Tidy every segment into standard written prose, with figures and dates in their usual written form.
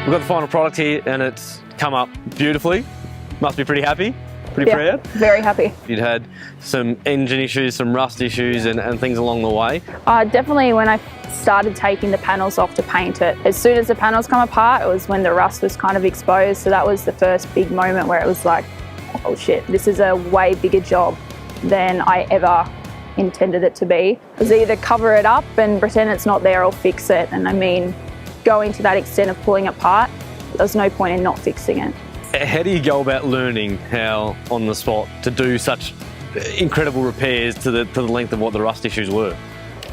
We've got the final product here and it's come up beautifully. Must be pretty happy, pretty proud. Very happy. You'd had some engine issues, some rust issues and things along the way. Definitely when I started taking the panels off to paint it. As soon as the panels come apart, it was when the rust was kind of exposed. So that was the first big moment where it was like, oh shit, this is a way bigger job than I ever intended it to be. It was either cover it up and pretend it's not there or fix it. And I mean, going to that extent of pulling it apart, there's no point in not fixing it. How do you go about learning how on the spot to do such incredible repairs to the length of what the rust issues were?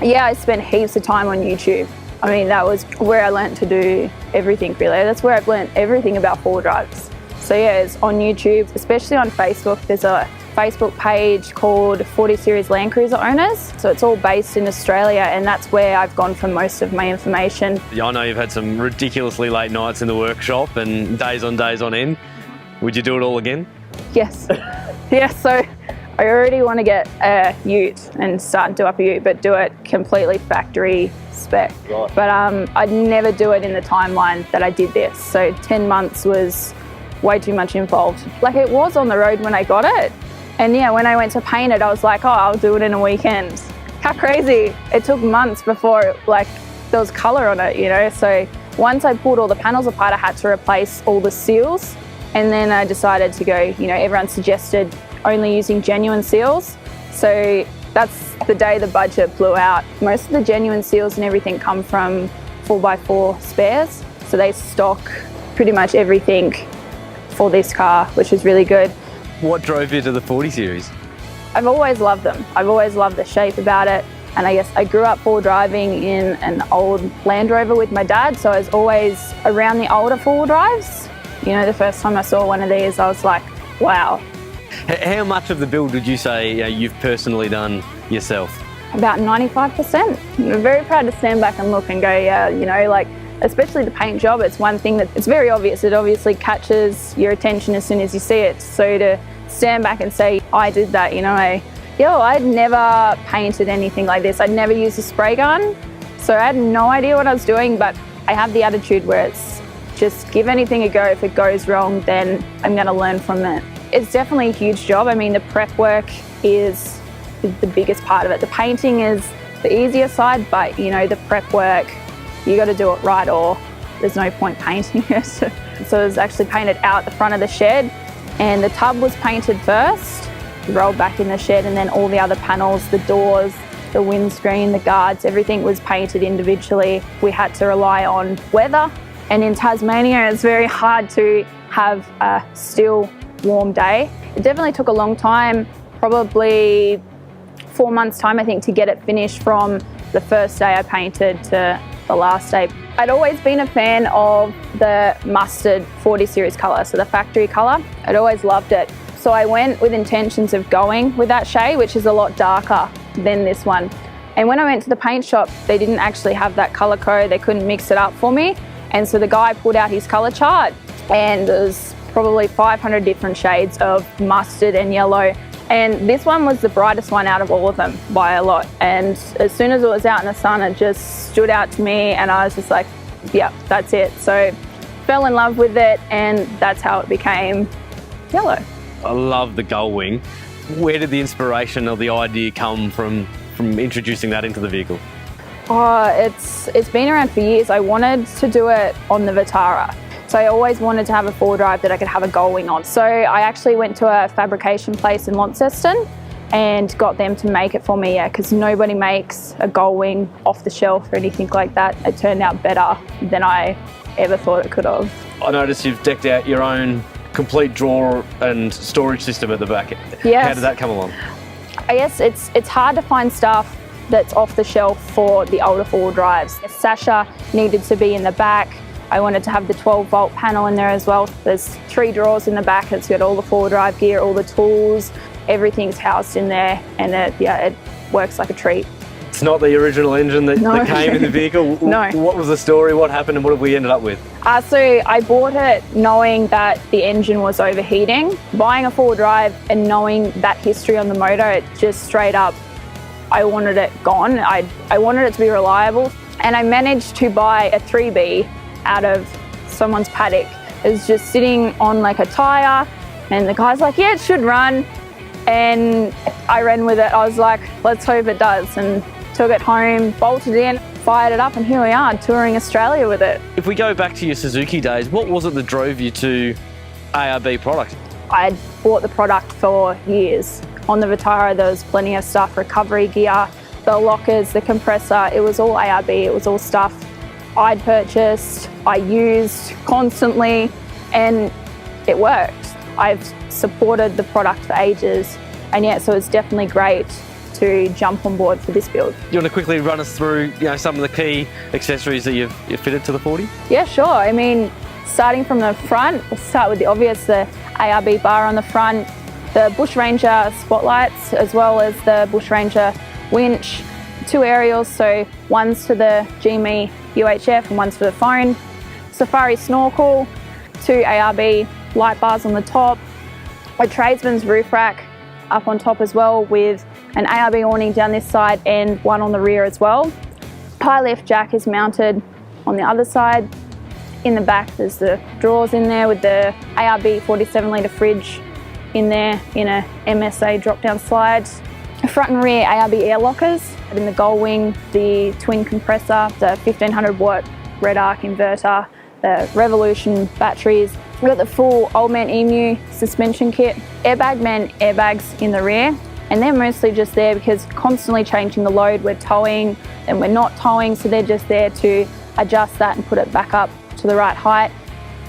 Yeah, I spent heaps of time on YouTube. I mean, that was where I learned to do everything really. That's where I've learned everything about four drives. So yeah, it's on YouTube, especially on Facebook. There's a Facebook page called 40 Series Land Cruiser Owners. So it's all based in Australia and that's where I've gone for most of my information. I know you've had some ridiculously late nights in the workshop and days on end. Would you do it all again? Yes. Yeah, so I already want to get a ute and start and do up a ute, but do it completely factory spec. Right. But I'd never do it in the timeline that I did this. So 10 months was way too much involved. Like it was on the road when I got it. And yeah, when I went to paint it, I was like, oh, I'll do it in a weekend. How crazy. It took months before like there was color on it, you know? So once I pulled all the panels apart, I had to replace all the seals. And then I decided to go, you know, everyone suggested only using genuine seals. So that's the day the budget blew out. Most of the genuine seals and everything come from 4x4 spares. So they stock pretty much everything for this car, which is really good. What drove you to the 40 series? I've always loved them. I've always loved the shape about it. And I guess I grew up four driving in an old Land Rover with my dad. So I was always around the older four drives. You know, the first time I saw one of these, I was like, wow. How much of the build would you say you've personally done yourself? About 95%. I'm very proud to stand back and look and go, yeah, you know, like, especially the paint job, it's one thing that it's very obvious. It obviously catches your attention as soon as you see it. So to stand back and say, I did that, you know, I'd never painted anything like this. I'd never used a spray gun. So I had no idea what I was doing, but I have the attitude where it's just give anything a go. If it goes wrong, then I'm going to learn from it. It's definitely a huge job. I mean, the prep work is the biggest part of it. The painting is the easier side, but you know, the prep work, you got to do it right or there's no point painting it. So it was actually painted out the front of the shed and the tub was painted first, rolled back in the shed, and then all the other panels, the doors, the windscreen, the guards, everything was painted individually. We had to rely on weather, and in Tasmania it's very hard to have a still warm day. It definitely took a long time, probably 4 months time I think, to get it finished from the first day I painted to the last day. I'd always been a fan of the mustard 40 series colour, so the factory colour. I'd always loved it. So I went with intentions of going with that shade, which is a lot darker than this one. And when I went to the paint shop, they didn't actually have that colour code. They couldn't mix it up for me. And so the guy pulled out his colour chart and there's probably 500 different shades of mustard and yellow. And this one was the brightest one out of all of them by a lot. And as soon as it was out in the sun, it just stood out to me and I was just like, yeah, that's it. So fell in love with it and that's how it became yellow. I love the gull wing. Where did the inspiration or the idea come from introducing that into the vehicle? Oh, it's been around for years. I wanted to do it on the Vitara. So I always wanted to have a four drive that I could have a gull wing on. So I actually went to a fabrication place in Launceston and got them to make it for me, yeah, because nobody makes a gull wing off the shelf or anything like that. It turned out better than I ever thought it could have. I noticed you've decked out your own complete drawer and storage system at the back. Yes. How did that come along? I guess it's hard to find stuff that's off the shelf for the older four drives. Sasha needed to be in the back. I wanted to have the 12-volt panel in there as well. There's 3 drawers in the back. It's got all the four drive gear, all the tools, everything's housed in there, and it works like a treat. It's not the original engine that came in the vehicle? No. What was the story? What happened and what have we ended up with? So I bought it knowing that the engine was overheating. Buying a four drive and knowing that history on the motor, it just straight up, I wanted it gone. I wanted it to be reliable. And I managed to buy a 3B out of someone's paddock. It was just sitting on like a tyre, and the guy's like, yeah, it should run. And I ran with it. I was like, let's hope it does. And took it home, bolted in, fired it up, and here we are, touring Australia with it. If we go back to your Suzuki days, what was it that drove you to ARB product? I had bought the product for years. On the Vitara, there was plenty of stuff, recovery gear, the lockers, the compressor, it was all ARB, it was all stuff I'd purchased, I used constantly, and it worked. I've supported the product for ages, and yeah, so it's definitely great to jump on board for this build. You want to quickly run us through, some of the key accessories that you've fitted to the 40? Yeah, sure. I mean, starting from the front, we'll start with the obvious, the ARB bar on the front, the Bush Ranger spotlights, as well as the Bush Ranger winch, 2 aerials, so one's to the GME UHF and one's for the phone, Safari snorkel, 2 ARB light bars on the top, a tradesman's roof rack up on top as well with an ARB awning down this side and one on the rear as well. High lift jack is mounted on the other side. In the back there's the drawers in there with the ARB 47 litre fridge in there in a MSA drop down slide. Front and rear ARB air lockers. In the gull wing, the twin compressor, the 1500 watt red arc inverter, the Revolution batteries. We've got the full Old Man Emu suspension kit, airbag man airbags in the rear, and they're mostly just there because constantly changing the load, we're towing and we're not towing, so they're just there to adjust that and put it back up to the right height.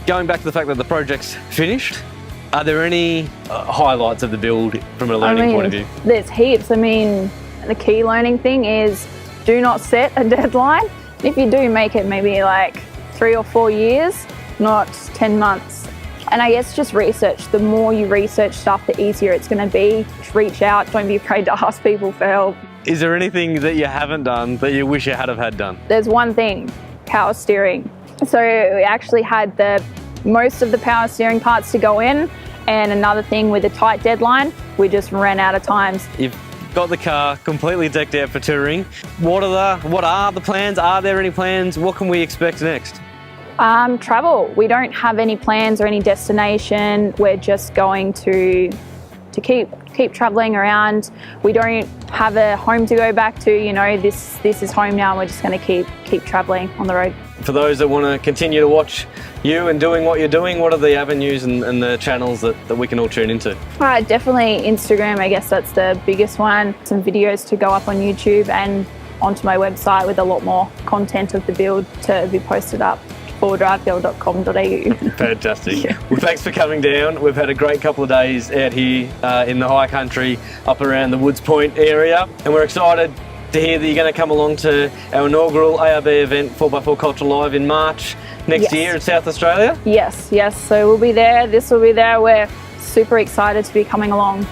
Going back to the fact that the project's finished, are there any highlights of the build from a learning point of view? There's heaps. I mean, the key learning thing is do not set a deadline. If you do, make it maybe like 3 or 4 years, not 10 months. And I guess just research. The more you research stuff, the easier it's going to be. Just reach out, don't be afraid to ask people for help. Is there anything that you haven't done that you wish you had have had done? There's one thing, power steering. So we actually had most of the power steering parts to go in, and another thing with a tight deadline, we just ran out of times. You've got the car completely decked out for touring. What are the plans? Are there any plans? What can we expect next? Travel. We don't have any plans or any destination. We're just going to keep traveling around. We don't have a home to go back to. This is home now. We're just going to keep traveling on the road. For those that want to continue to watch you and doing what you're doing, what are the avenues and the channels that we can all tune into? Definitely Instagram. I guess that's the biggest one. Some videos to go up on YouTube and onto my website with a lot more content of the build to be posted up. fourdrivebuild.com.au. Fantastic. Yeah. Well, thanks for coming down. We've had a great couple of days out here in the high country up around the Woods Point area, and we're excited to hear that you're going to come along to our inaugural ARB event, 4x4 Culture Live, in March next year in South Australia. Yes. So we'll be there. This will be there. We're super excited to be coming along.